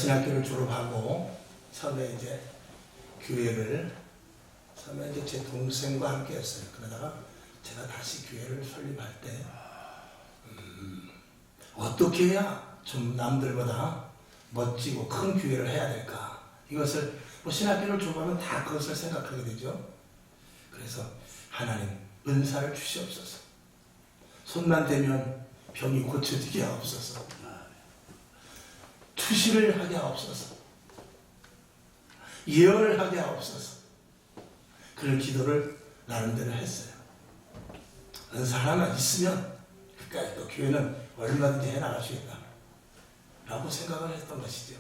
신학교를 졸업하고 처음에 이제 교회를 처음에 이제 제 동생과 함께 했어요. 그러다가 제가 다시 교회를 설립할 때 어떻게 해야 좀 남들보다 멋지고 큰 교회를 해야 될까? 이것을 뭐 신학교를 졸업하면 다 그것을 생각하게 되죠. 그래서 하나님 은사를 주시옵소서. 손만 대면 병이 고쳐지게 하옵소서. 투시를 하게 하옵소서. 예언을 하게 하옵소서. 그런 기도를 나름대로 했어요. 은사 하나만 있으면 그러니까 또 교회는 얼마든지 해나갈 수 있다 라고 생각을 했던 것이죠.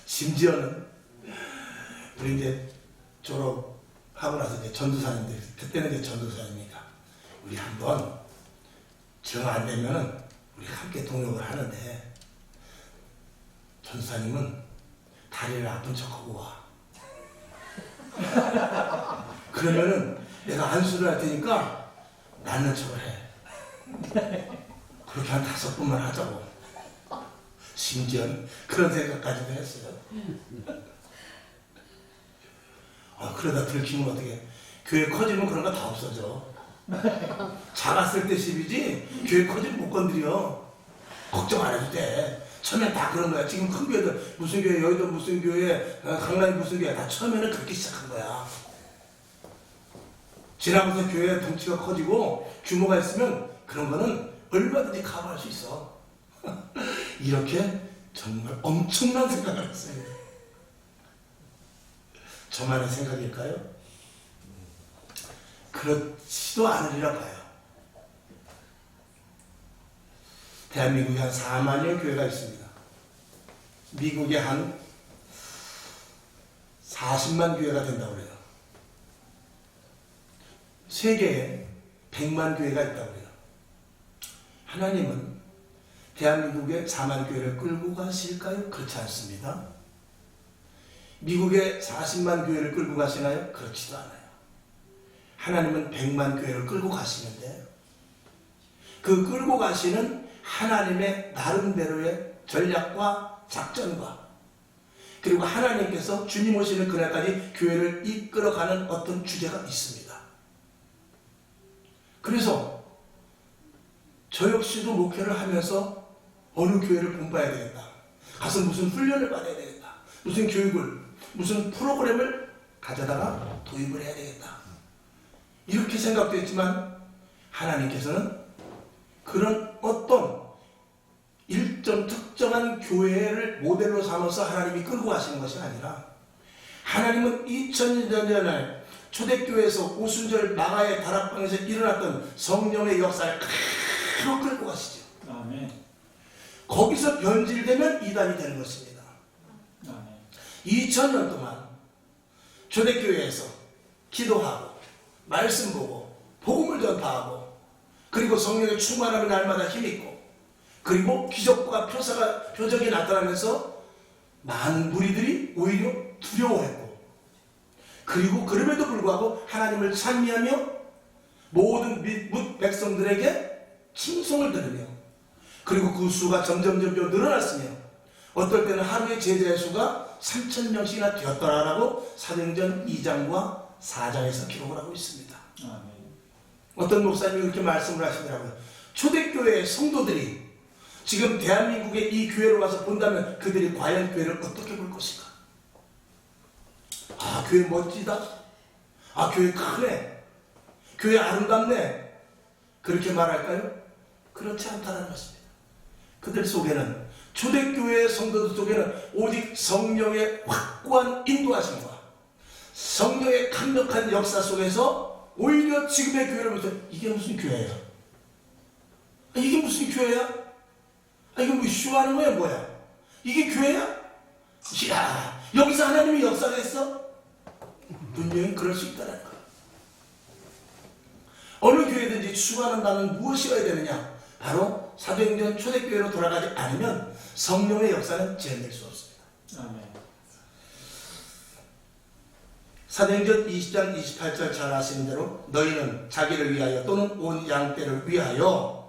심지어는 우리 이제 졸업하고 나서 이제 전도사님들, 그때는 이제 전도사님이니까 우리 한번 정 안 되면은 우리 함께 동역을 하는데 전도사님은 다리를 아픈 척하고 와. 그러면은 내가 안수를 할 테니까 낫는 척을 해. 그렇게 한 5번만 하자고. 심지어는 그런 생각까지도 했어요. 그러다 들키면 어떻게? 교회 커지면 그런 거 다 없어져. 작았을 때 시비지 교회 커지면 못 건드려. 걱정 안 해도 돼. 처음엔 다 그런 거야. 지금 큰 교회들 무슨 교회, 여의도 무슨 교회, 강남이 무슨 교회 다 처음에는 그렇게 시작한 거야. 지나면서 교회 덩치가 커지고 규모가 있으면 그런 거는 얼마든지 커버할 수 있어. 이렇게 정말 엄청난 생각을 했어요. 저만의 생각일까요? 그렇지도 않으리라 봐요. 대한민국에 한 4만여 교회가 있습니다. 미국에 한 40만 교회가 된다고 그래요. 세계에 100만 교회가 있다고 그래요. 하나님은 대한민국의 4만 교회를 끌고 가실까요? 그렇지 않습니다. 미국의 40만 교회를 끌고 가시나요? 그렇지도 않아요. 하나님은 100만 교회를 끌고 가시는데 그 끌고 가시는 하나님의 나름대로의 전략과 작전과 그리고 하나님께서 주님 오시는 그날까지 교회를 이끌어가는 어떤 주제가 있습니다. 그래서 저 역시도 목회를 하면서 어느 교회를 본봐야 되겠다. 가서 무슨 훈련을 받아야 되겠다. 무슨 교육을, 무슨 프로그램을 가져다가 도입을 해야 되겠다. 이렇게 생각도 했지만 하나님께서는 그런 어떤 일정 특정한 교회를 모델로 삼아서 하나님이 끌고 가시는 것이 아니라 하나님은 2000년 전에 초대교회에서 오순절 마가의 다락방에서 일어났던 성령의 역사를 그대로 끌고 가시죠. 아멘. 거기서 변질되면 이단이 되는 것입니다. 아멘. 2000년 동안 초대교회에서 기도하고 말씀 보고 복음을 전파하고 그리고 성령의 충만함을 날마다 힘있고 그리고 기적과 표적이 나타나면서 많은 무리들이 오히려 두려워했고 그리고 그럼에도 불구하고 하나님을 찬미하며 모든 뭇 백성들에게 칭송을 들으며 그리고 그 수가 점점 늘어났으며 어떨 때는 하루에 제자의 수가 3000명씩이나 되었더라라고 사도행전 2장과 4장에서 기록을 하고 있습니다. 아멘. 어떤 목사님이 그렇게 말씀을 하시더라고요. 초대교회의 성도들이 지금 대한민국의 이 교회로 와서 본다면 그들이 과연 교회를 어떻게 볼 것인가? 아, 교회 멋지다. 아, 교회 크네. 교회 아름답네. 그렇게 말할까요? 그렇지 않다는 것입니다. 그들 속에는 초대교회의 성도들 속에는 오직 성령의 확고한 인도하심과 성령의 강력한 역사 속에서 오히려 지금의 교회를 보면서 이게 무슨 교회야? 이게 무슨 교회야? 이거 뭐 쇼하는 거야 뭐야? 이게 교회야? 이야, 여기서 하나님이 역사가 했어? 분명히 그럴 수 있다는 거야. 어느 교회든지 추구하는 바는 무엇이어야 되느냐? 바로 사도행전 초대교회로 돌아가지 않으면 성령의 역사는 재현될 수 없습니다. 아멘. 사도행전 20장 28절 잘 아시는 대로 너희는 자기를 위하여 또는 온 양떼를 위하여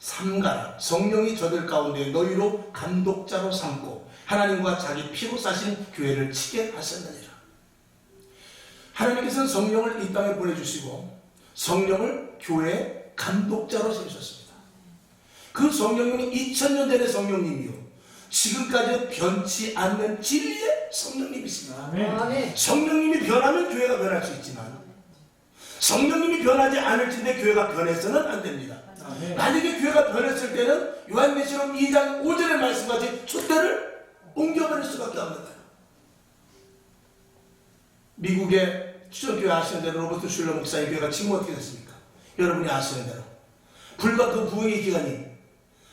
삼가라. 성령이 저들 가운데 너희로 감독자로 삼고 하나님과 자기 피로 사신 교회를 치게 하셨느니라. 하나님께서는 성령을 이 땅에 보내주시고 성령을 교회의 감독자로 세우셨습니다. 그 성령님이 2000년 전의 성령님이요, 지금까지 변치 않는 진리의 성령님이십니다. 아멘. 성령님이 변하면 교회가 변할 수 있지만 성령님이 변하지 않을진데 교회가 변해서는 안 됩니다. 아멘. 만약에 교회가 변했을 때는 요한계시록 2장 5절의 말씀까지 촛대를 옮겨버릴 수밖에 없는 거예요. 미국의 추천교회 아시는 대로 로버트 슐러 목사의 교회가 지금 어떻게 됐습니까? 여러분이 아시는 대로 불과 그 부흥의 기간이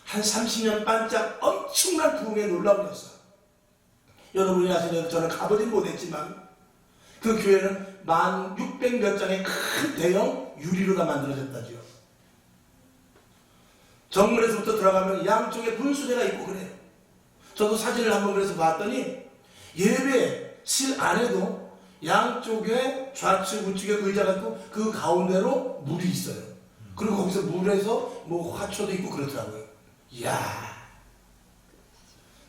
한 30년 반짝 엄청난 부흥의 놀라운 역사. 여러분이 아시는 대로 저는 가보진 못했지만 그 교회는 1600몇 장의 큰 대형 유리로 다 만들어졌다지요. 정문에서부터 들어가면 양쪽에 분수대가 있고 그래요. 저도 사진을 한번 그래서 봤더니 예배실 안에도 양쪽에 좌측 우측에 의자가 있고 그 가운데로 물이 있어요. 그리고 거기서 물에서 뭐 화초도 있고 그러더라고요. 이야,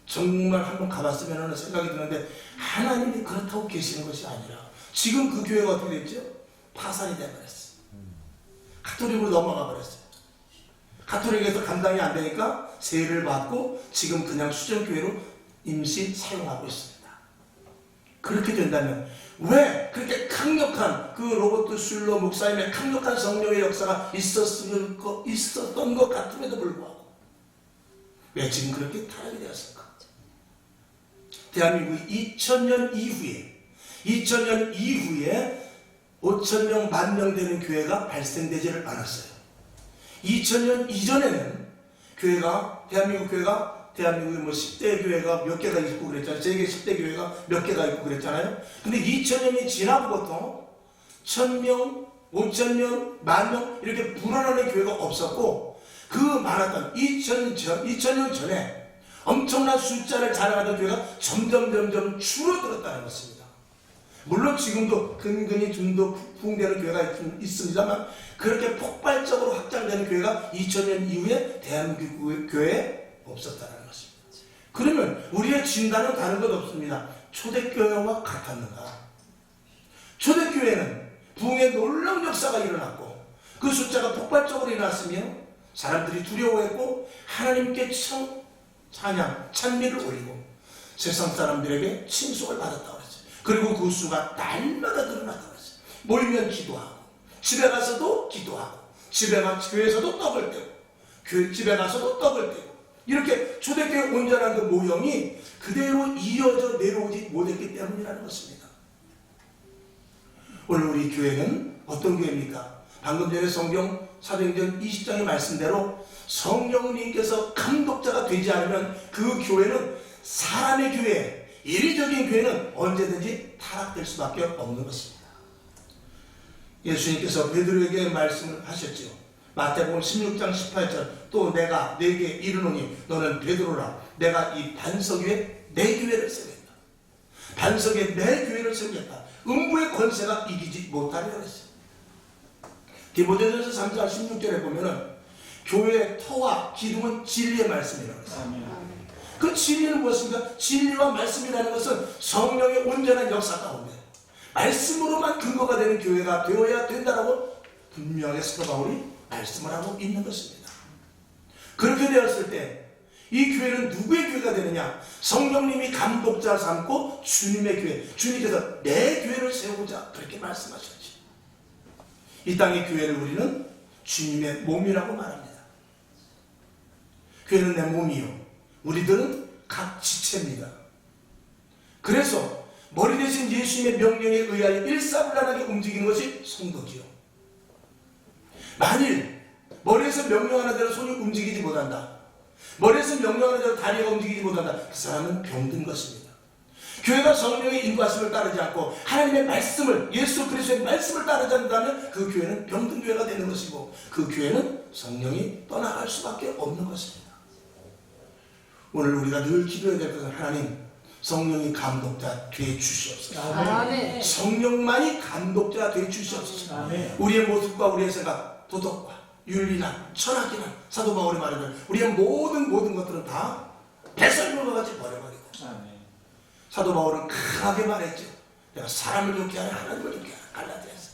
정말 한번 가봤으면 하는 생각이 드는데 하나님이 그렇다고 계시는 것이 아니라 지금 그 교회가 어떻게 됐죠? 파산이 되어버렸어요. 가톨릭으로 넘어가 버렸어요. 가톨릭에서 감당이 안 되니까 세를 받고 지금 그냥 수정교회로 임시 사용하고 있습니다. 그렇게 된다면 왜 그렇게 강력한 그 로버트 슐러 목사님의 강력한 성령의 역사가 있었던 것 같음에도 불구하고 왜 지금 그렇게 타락이 되었을까? 대한민국이 2000년 이후에 5,000명, 10,000명 되는 교회가 발생되지를 않았어요. 2000년 이전에는 대한민국 교회가 대한민국에 뭐 10대 교회가 몇 개가 있고 그랬잖아요. 세계 10대 교회가 몇 개가 있고 그랬잖아요. 근데 2000년이 지나고부터 1000명, 5000명, 10,000명 이렇게 불어나는 교회가 없었고 그 많았던 2000년 전에 엄청난 숫자를 자랑하던 교회가 점점 줄어들었다는 것입니다. 물론 지금도 근근히 좀 더 부흥되는 교회가 있습니다만 그렇게 폭발적으로 확장되는 교회가 2000년 이후에 대한민국 교회에 없었다는 것입니다. 그러면 우리의 진단은 다른 것 없습니다. 초대교회와 같았는가? 초대교회는 부흥의 놀라운 역사가 일어났고 그 숫자가 폭발적으로 일어났으며 사람들이 두려워했고 하나님께 찬양, 찬미를 올리고 세상 사람들에게 칭송을 받았다고 했어요. 그리고 그 수가 날마다 늘어났다고 했어요. 모이면 기도하고 집에 가서도 기도하고 교회에서도 떡을 떼고 집에 가서도 떡을 떼고 이렇게 초대교회 온전한 그 모형이 그대로 이어져 내려오지 못했기 때문이라는 것입니다. 오늘 우리 교회는 어떤 교회입니까? 방금 전에 성경 사도행전 20장의 말씀대로 성령님께서 감독자가 되지 않으면 그 교회는 사람의 교회, 인위적인 교회는 언제든지 타락될 수밖에 없는 것입니다. 예수님께서 베드로에게 말씀을 하셨죠. 마태복음 16장 18절 또 내가 네게 이르노니 너는 베드로라 내가 이 반석 위에 내 교회를 세우겠다. 반석에 내 교회를 세우겠다. 음부의 권세가 이기지 못하리라 했어요. 디모데전서 3장 16절에 보면은 교회의 터와 기둥은 진리의 말씀이라고 했어요. 그 진리는 무엇입니까? 진리와 말씀이라는 것은 성령의 온전한 역사 가운데 말씀으로만 근거가 되는 교회가 되어야 된다라고 분명하게 사도 바울이 말씀을 하고 있는 것입니다. 그렇게 되었을 때 이 교회는 누구의 교회가 되느냐? 성령님이 감독자 삼고 주님의 교회, 주님께서 내 교회를 세우고자 그렇게 말씀하셨지. 이 땅의 교회를 우리는 주님의 몸이라고 말합니다. 교회는 내 몸이요 우리들은 각 지체입니다. 그래서 머리 대신 예수님의 명령에 의하여 일사불란하게 움직이는 것이 성도지요. 만일 머리에서 명령하는 대로 손이 움직이지 못한다. 머리에서 명령하는 대로 다리가 움직이지 못한다. 그 사람은 병든 것입니다. 교회가 성령의 인도하심을 따르지 않고 하나님의 말씀을 예수 그리스도의 말씀을 따르지 않는다면 그 교회는 병든 교회가 되는 것이고 그 교회는 성령이 떠나갈 수밖에 없는 것입니다. 오늘 우리가 늘 기도해야 될 것은 하나님 성령이 감독자 되어 주시옵소서. 아멘. 성령만이 감독자 되어 주시옵소서. 아멘. 우리의 모습과 우리의 생각, 도덕과 윤리나 철학이나 사도 바울의 말하는 우리의 모든 것들은 다 배설물과 같이 버려버리고. 아멘. 사도 바울은 강하게 말했죠. 내가 사람을 좋게 하냐 하나님을 좋게 하냐 갈라디아서.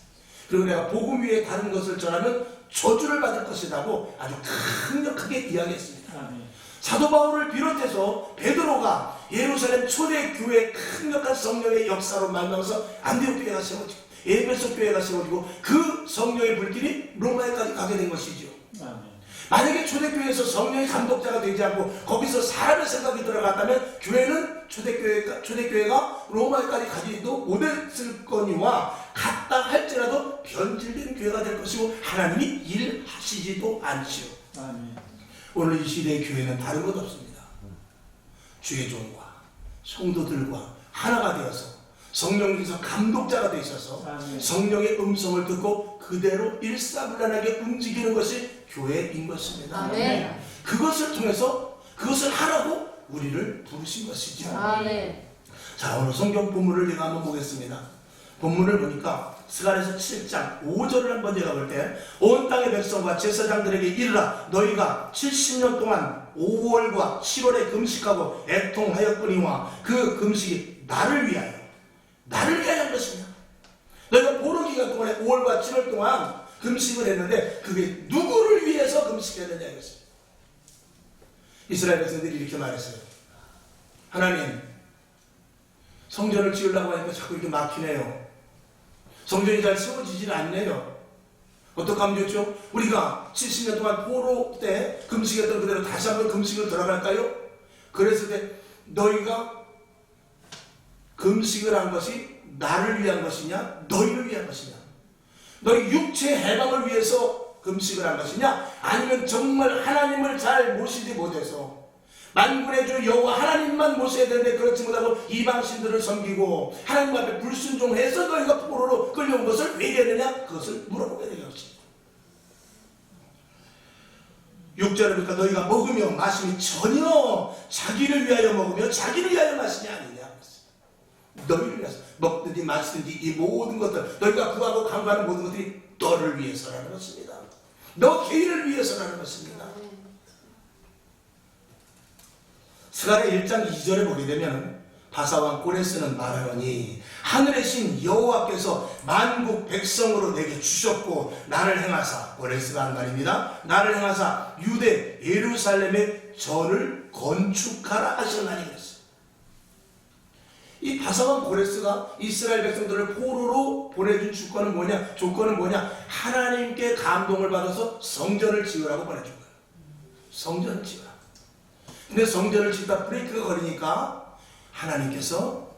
그리고 내가 복음 위에 다른 것을 전하면 저주를 받을 것이라고 아주 강력하게 이야기했습니다. 아멘. 사도 바울을 비롯해서 베드로가 예루살렘 초대교회 강력한 성령의 역사로 만나서 안디옥 교회가 세워지고 에베소 교회가 세워지고 그 성령의 불길이 로마에까지 가게 된 것이죠. 아멘. 만약에 초대교회에서 성령의 감독자가 되지 않고 거기서 사람의 생각이 들어갔다면 교회는 초대교회가 로마에까지 가지도 못했을 거니와 갔다 할지라도 변질된 교회가 될 것이고 하나님이 일하시지도 않지요. 아멘. 오늘 이 시대의 교회는 다른 것 없습니다. 주의 종과 성도들과 하나가 되어서 성령께서 감독자가 되어 있어서 아멘. 성령의 음성을 듣고 그대로 일사불란하게 움직이는 것이 교회인 것입니다. 아멘. 그것을 통해서 그것을 하라고 우리를 부르신 것이죠. 아멘. 자, 오늘 성경 본문을 제가 한번 보겠습니다. 본문을 보니까 스가랴서 7장 5절을 한번 제가 볼 때 온 땅의 백성과 제사장들에게 이르라 너희가 70년 동안 5월과 7월에 금식하고 애통하였거니와 그 금식이 나를 위하여 한 것이냐. 너희가 보름 기간 동안에 5월과 7월 동안 금식을 했는데 그게 누구를 위해서 금식했느냐 이것입니다. 이스라엘 백성들이 이렇게 말했어요. 하나님, 성전을 지으려고 하니까 자꾸 이렇게 막히네요. 성전이 잘 세워지질 않네요. 어떡하면 좋죠? 우리가 70년 동안 포로 때 금식했던 그대로 다시 한번 금식을 들어갈까요? 그랬을 때 너희가 금식을 한 것이 나를 위한 것이냐? 너희를 위한 것이냐? 너희 육체 해방을 위해서 금식을 한 것이냐? 아니면 정말 하나님을 잘 모시지 못해서 만군의 주 여호와 하나님만 모셔야 되는데 그렇지 못하고 이방신들을 섬기고 하나님 앞에 불순종해서 너희가 포로로 끌려온 것을 회개했느냐? 그것을 물어보게 되었습니다. 6절에 보니까 너희가 먹으며 마시며 전혀 자기를 위하여 먹으며 자기를 위하여 마시냐 아니냐. 너희를 위해서 먹든지 마시든지 이 모든 것들 너희가 구하고 간구하는 모든 것들이 너를 위해서라는 것입니다. 너 개인을 위해서라는 것입니다. 스가랴 1장 2절에 보게 되면 바사왕 고레스는 말하노니 하늘의 신 여호와께서 만국 백성으로 내게 주셨고 나를 행하사 고레스가 한 말입니다. 나를 행하사 유대 예루살렘의 전을 건축하라 하셨나니 그랬어요. 이 바사왕 고레스가 이스라엘 백성들을 포로로 보내준 조건은 뭐냐? 하나님께 감동을 받아서 성전을 지으라고 보내준 거예요. 성전을 지으라. 근데 성전을 짓다 브레이크가 걸리니까 하나님께서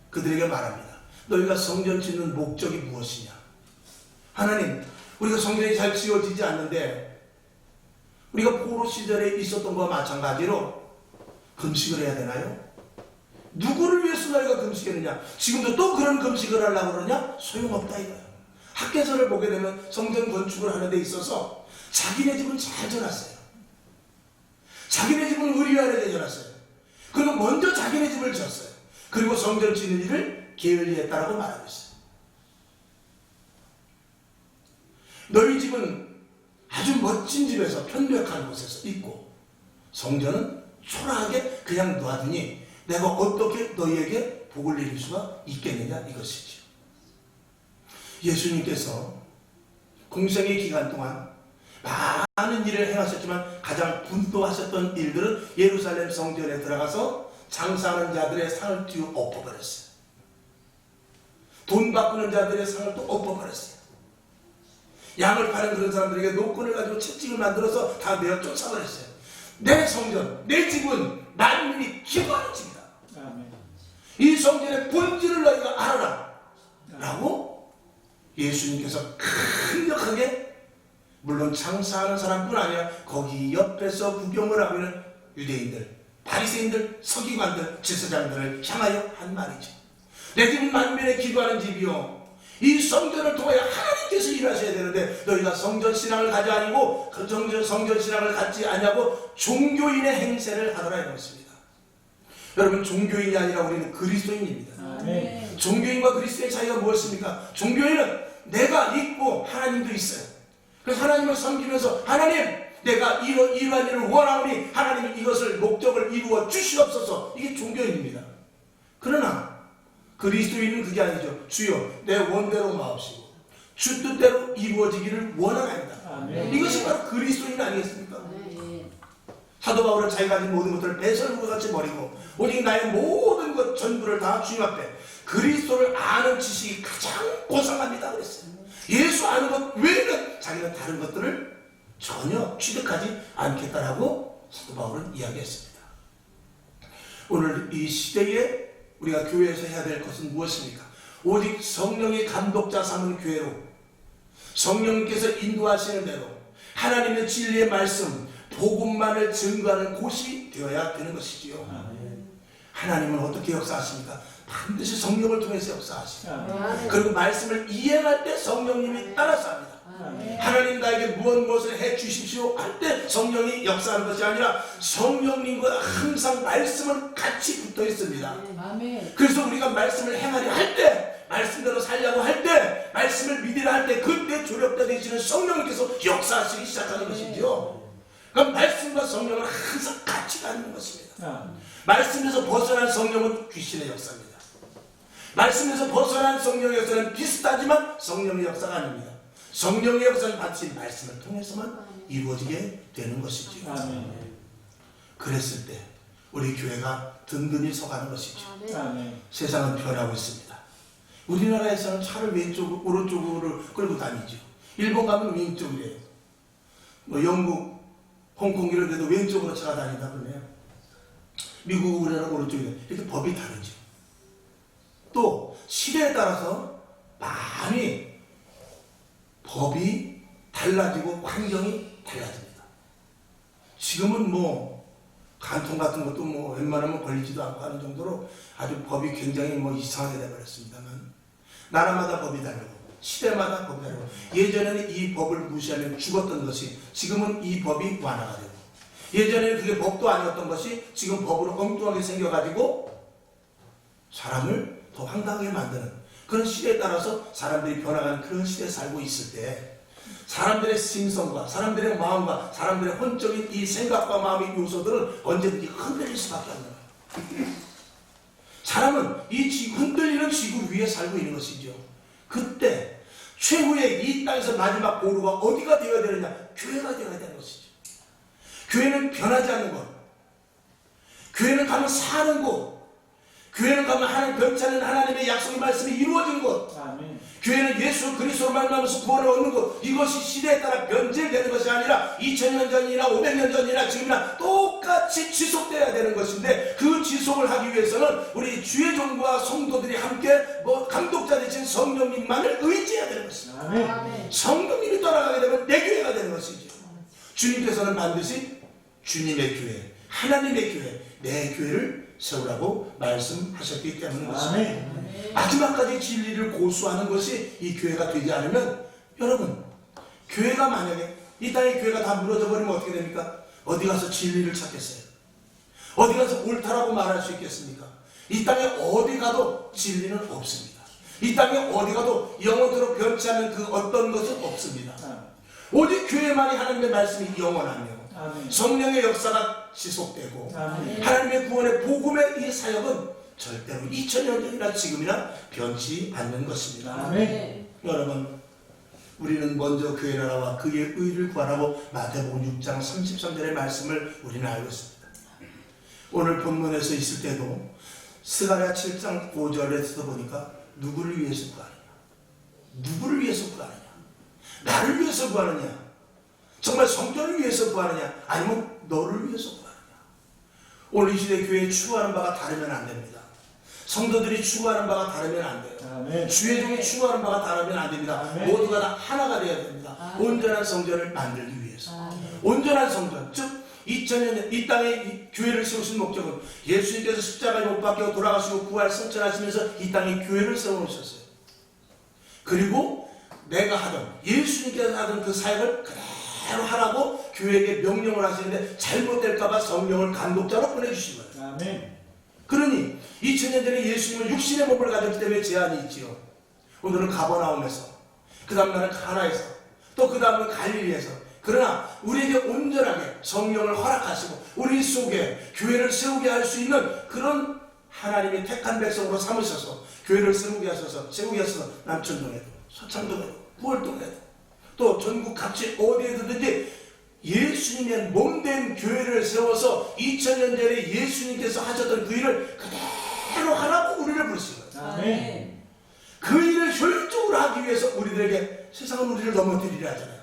그들에게 말합니다. 너희가 성전 짓는 목적이 무엇이냐? 하나님, 우리가 성전이 잘 지어지지 않는데 우리가 포로 시절에 있었던 것과 마찬가지로 금식을 해야 되나요? 누구를 위해서 너희가 금식했느냐? 지금도 또 그런 금식을 하려고 그러냐? 소용없다 이거야. 학개서를 보게 되면 성전 건축을 하는 데 있어서 자기네 집은 잘 져놨어요. 자기네 집은 의리하게 져놨어요. 그리고 먼저 자기네 집을 지었어요. 그리고 성전 짓는 일을 게을리했다라고 말하고 있어요. 너희 집은 아주 멋진 집에서 편백한 곳에서 있고 성전은 초라하게 그냥 놔두니 내가 어떻게 너희에게 복을 내릴 수가 있겠느냐 이것이죠. 예수님께서 공생의 기간 동안 많은 일을 행하셨지만 가장 분노하셨던 일들은 예루살렘 성전에 들어가서 장사하는 자들의 상을 뒤로 엎어버렸어요. 돈 바꾸는 자들의 상을 또 엎어버렸어요. 양을 파는 그런 사람들에게 노끈을 가지고 채찍을 만들어서 다 내어 쫓아버렸어요. 내 성전, 내 집은 만민이 기뻐하는 집이다. 아멘. 이 성전의 본질을 너희가 알아라 라고 예수님께서 강력하게, 물론 장사하는 사람뿐 아니라 거기 옆에서 구경을 하고 있는 유대인들, 바리새인들, 서기관들, 제사장들을 향하여 한 말이죠. 내 집은 만민의 기도하는 집이요, 이 성전을 통하여 하나님께서 일하셔야 되는데 너희가 성전 신앙을 가지 아니고 그 성전 신앙을 갖지 아니하고 종교인의 행세를 하더라 이런 것입니다. 여러분, 종교인이 아니라 우리는 그리스도인입니다. 아멘. 종교인과 그리스도의 차이가 무엇입니까? 종교인은 내가 있고 하나님도 있어요. 그래서 하나님을 섬기면서 하나님, 내가 이러한 일을 원하오니 하나님이 이것을 목적을 이루어 주시옵소서. 이게 종교입니다. 그러나 그리스도인은 그게 아니죠. 주여 내 원대로 마옵시고 주 뜻대로 이루어지기를 원하나이다. 아멘. 이것이 바로 그리스도인 아니겠습니까? 사도 바울은 자기가 가진 모든 것들을 배설물과 같이 버리고 오직 나의 모든 것 전부를 다 주님 앞에 그리스도를 아는 지식이 가장 고상합니다 그랬어요. 예수 아는 것 외에는 자기는 다른 것들을 전혀 취득하지 않겠다라고 사도 바울은 이야기했습니다. 오늘 이 시대에 우리가 교회에서 해야 될 것은 무엇입니까? 오직 성령의 감독자 삼은 교회로 성령님께서 인도하시는 대로 하나님의 진리의 말씀 복음만을 증거하는 곳이 되어야 되는 것이지요. 하나님은 어떻게 역사하십니까? 반드시 성령을 통해서 역사하십니다. 그리고 말씀을 이행할 때 성령님이 따라서 합니다. 하나님 나에게 무엇을 해 주십시오 할 때 성령이 역사하는 것이 아니라 성령님과 항상 말씀은 같이 붙어 있습니다. 그래서 우리가 말씀을 행하려 할 때, 말씀대로 살려고 할 때, 말씀을 믿으려 할 때, 그때 조력자 되시는 성령님께서 역사하시기 시작하는 것이죠. 그럼 말씀과 성령은 항상 같이 가는 것입니다. 말씀에서 벗어난 성령은 귀신의 역사입니다. 말씀에서 벗어난 성령의 역사는 비슷하지만 성령의 역사가 아닙니다. 성령의 역사는 반드시 말씀을 통해서만 이루어지게 되는 것이죠. 그랬을 때 우리 교회가 든든히 서가는 것이죠. 세상은 변하고 있습니다. 우리나라에서는 차를 왼쪽, 오른쪽으로 끌고 다니죠. 일본 가면 왼쪽이래요. 뭐 영국, 홍콩 이런 데도 왼쪽으로 차가 다니다 그러네요. 미국, 우리나라 오른쪽이래요. 이렇게 법이 다르죠. 또 시대에 따라서 많이 법이 달라지고 환경이 달라집니다. 지금은 뭐 간통 같은 것도 뭐 웬만하면 걸리지도 않고 하는 정도로 아주 법이 굉장히 뭐 이상하게 돼버렸습니다만 나라마다 법이 다르고 시대마다 법이 다르고 예전에는 이 법을 무시하면 죽었던 것이 지금은 이 법이 완화가 되고 예전에는 그게 법도 아니었던 것이 지금 법으로 엉뚱하게 생겨가지고 사람을 더 황당하게 만드는 그런 시대에 따라서 사람들이 변화가는 그런 시대에 살고 있을 때 사람들의 심성과 사람들의 마음과 사람들의 혼적인 이 생각과 마음의 요소들은 언제든지 흔들릴 수밖에 없는 거예요. 사람은 이 흔들리는 지구 위에 살고 있는 것이죠. 그때 최후의 이 땅에서 마지막 보루가 어디가 되어야 되느냐? 교회가 되어야 되는 것이죠. 교회는 변하지 않는 것, 교회는 가면 사는 곳, 교회는 가면 하나님 변치 않는 하나님의 약속의 말씀이 이루어진 곳, 교회는 예수 그리스도로 만나면서 구원을 얻는 것, 이것이 시대에 따라 변질되는 것이 아니라 2000년 전이나 500년 전이나 지금이나 똑같이 지속되어야 되는 것인데 그 지속을 하기 위해서는 우리 주의 종과 성도들이 함께 감독자 되신 성령님만을 의지해야 되는 것입니다. 성령님이 떠나가게 되면 내 교회가 되는 것이죠. 주님께서는 반드시 주님의 교회, 하나님의 교회, 내 교회를 세우라고 말씀하셨기 때문인 것입니다. 마지막까지 진리를 고수하는 것이 이 교회가 되지 않으면 여러분 교회가 만약에 이 땅의 교회가 다 무너져 버리면 어떻게 됩니까? 어디 가서 진리를 찾겠어요? 어디 가서 옳다라고 말할 수 있겠습니까? 이 땅에 어디 가도 진리는 없습니다. 이 땅에 어디 가도 영원토록 변치 않는 그 어떤 것은 없습니다. 오직 교회만이 하나님의 말씀이 영원하며 성령의 역사가 지속되고 하나님의 구원의 복음의 이 사역은 절대로 2000년 전이나 지금이나 변치 않는 것입니다. 여러분 우리는 먼저 교회 나라와 그의 의를 구하라고 마태복음 6장 33절의 말씀을 우리는 알고 있습니다. 오늘 본문에서 있을 때도 스가랴 7장 5절에서 보니까 누구를 위해서 구하느냐? 누구를 위해서 구하느냐? 나를 위해서 구하느냐? 정말 성전을 위해서 구하느냐? 아니면 너를 위해서 구하느냐? 오늘 이 시대 교회에 추구하는 바가 다르면 안 됩니다. 성도들이 추구하는 바가 다르면 안 돼요. 주의 종이 추구하는 바가 다르면 안 됩니다. 모두가 다 하나가 되어야 됩니다. 온전한 성전을 만들기 위해서. 온전한 성전, 즉 2000년 이 땅에 이 교회를 세우신 목적은 예수님께서 십자가에 못 박혀 돌아가시고 부활 승천하시면서 이 땅에 교회를 세워놓으셨어요. 그리고 내가 하던 예수님께서 하던 그 사역을 그대로 하라고 교회에게 명령을 하시는데 잘못될까봐 성령을 감독자로 보내주신 거예요. 그러니 2000년 전에 예수님은 육신의 몸을 가졌기 때문에 제한이 있지요. 오늘은 가버나움에서, 그 다음 날은 가나에서, 또 그 다음은 갈릴리에서 그러나 우리에게 온전하게 성령을 허락하시고 우리 속에 교회를 세우게 할 수 있는 그런 하나님의 택한 백성으로 삼으셔서 교회를 세우게 하셔서 남천동에도 서창동에도 구월동에도 또 전국 각지 어디에든지 예수님의 몸된 교회를 세워서 2000년 전에 예수님께서 하셨던 그 일을 그대로 하라고 우리를 부르신 거예요. 아멘. 그 일을 효율적으로 하기 위해서 우리들에게 세상은 우리를 넘어뜨리려 하잖아요.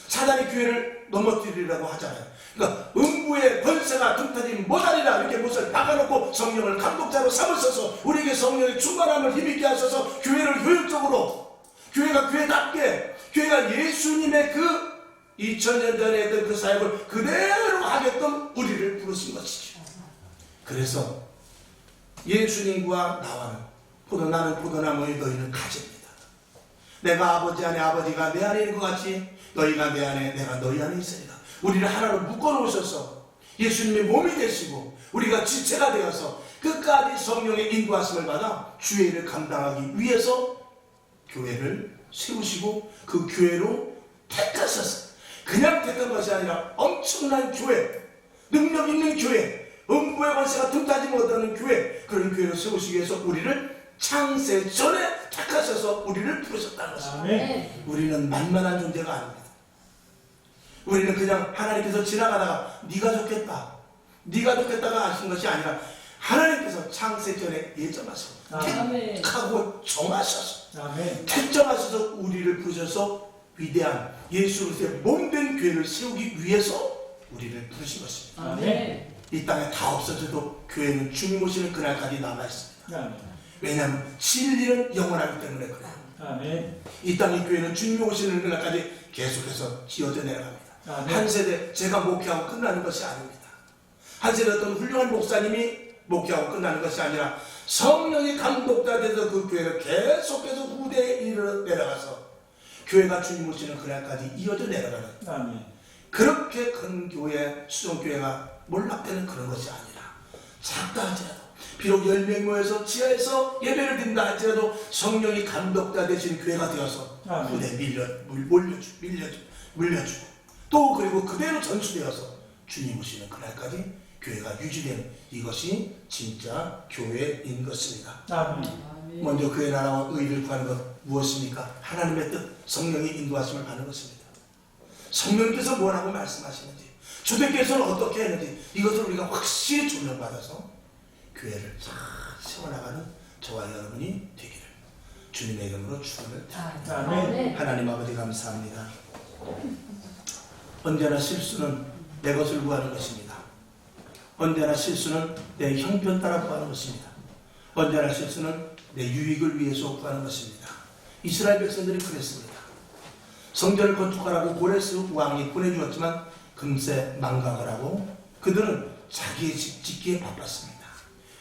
사단이 교회를 넘어뜨리려고 하잖아요. 그러니까 음부의 권세가 등타지 못하리라 이렇게 못을 박아놓고 성령을 감독자로 삼으셔서 우리에게 성령의 충만함을 힘있게 하셔서 교회를 효율적으로 교회가 교회답게 교회가 예수님의 그 2000년 전에 했던 그 사역을 그대로 하겠던 우리를 부르신 것이죠. 그래서 예수님과 나는 포도나무의 너희는 가지입니다. 내가 아버지 안에 아버지가 내 안에 있는 것 같이 너희가 내 안에 내가 너희 안에 있으리라. 우리를 하나로 묶어놓으셔서 예수님의 몸이 되시고 우리가 지체가 되어서 끝까지 성령의 인도하심을 받아 주의 일을 감당하기 위해서 교회를 세우시고 그 교회로 택하셔서 그냥 택한 것이 아니라 엄청난 교회, 능력 있는 교회, 음부의 권세가 틈타지 못하는 교회, 그런 교회를 세우시기 위해서 우리를 창세 전에 택하셔서 우리를 부르셨다는 것입니다. 아멘. 우리는 만만한 존재가 아닙니다. 우리는 그냥 하나님께서 지나가다가 네가 좋겠다가 하신 것이 아니라 하나님께서 창세 전에 예정하셔서 택하고 정하셔서 택정하셔서 우리를 부르셔서 위대한 예수 그리스도의 몸된 교회를 세우기 위해서 우리를 부르신 것입니다. 아멘. 이 땅에 다 없어져도 교회는 주님 오시는 그날까지 남아있습니다. 아멘. 왜냐하면 진리는 영원하기 때문에 그래요. 아멘. 이 땅의 교회는 주님 오시는 그날까지 계속해서 지어져 내려갑니다. 아멘. 한 세대 제가 목회하고 끝나는 것이 아닙니다. 한 세대 어떤 훌륭한 목사님이 목회하고 끝나는 것이 아니라 성령이 감독자 돼서 그 교회를 계속해서 후대에 이르러 내려가서 교회가 주님 오시는 그날까지 이어져 내려가는 아멘. 그렇게 큰 교회, 수종교회가 몰락되는 그런 것이 아니라 작다 할지라도 비록 10명 모여서 지하에서 예배를 드린다 할지라도 성령이 감독자 되신 교회가 되어서 후대에 물려주고 또 그리고 그대로 전수되어서 주님 오시는 그날까지 교회가 유지되는 이것이 진짜 교회인 것입니다. 아멘. 먼저 그의 나라와 의를 구하는 것 무엇입니까? 하나님의 뜻, 성령의 인도하심을 받는 것입니다. 성령께서 뭐라고 말씀하시는지, 주님께서는 어떻게 했는지 이것을 우리가 확실히 조명받아서 교회를 잘 세워나가는 저와 여러분이 되기를 주님의 이름으로 축원을 드립니다. 아멘. 하나님 아버지 감사합니다. 언제나 실수는 내 것을 구하는 것입니다. 언제나 실수는 내 형편 따라 구하는 것입니다. 언제나 실수는 내 유익을 위해서 구하는 것입니다. 이스라엘 백성들이 그랬습니다. 성전을 건축하라고 고레스 왕이 보내주었지만 금세 망각을 하고 그들은 자기의 집 짓기에 바빴습니다.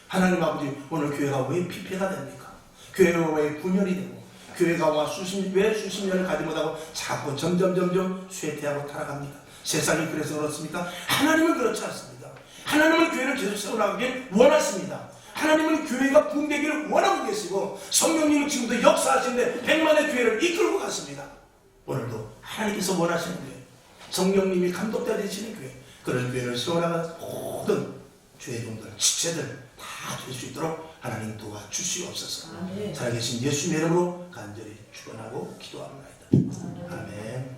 하나님 아버지, 오늘 교회가 왜 피폐가 됩니까? 교회가 왜 분열이 되고 교회가 왜 수십 년을 가지 못하고 자꾸 점점 쇠퇴하고 타락합니다. 세상이 그래서 그렇습니까? 하나님은 그렇지 않습니다. 하나님은 교회를 계속 세워나가길 원하십니다. 하나님은 교회가 붕대기를 원하고 계시고 성령님은 지금도 역사하시는데 100만의 교회를 이끌고 가십니다. 오늘도 하나님께서 원하시는 교회, 성령님이 감독자 되시는 교회, 그런 교회를 세워나가는 모든 주의 종들, 지체들 다 될 수 있도록 하나님 도와주시옵소서. 살아계신 예수님의 이름으로 간절히 축원하고 기도합니다. 아멘.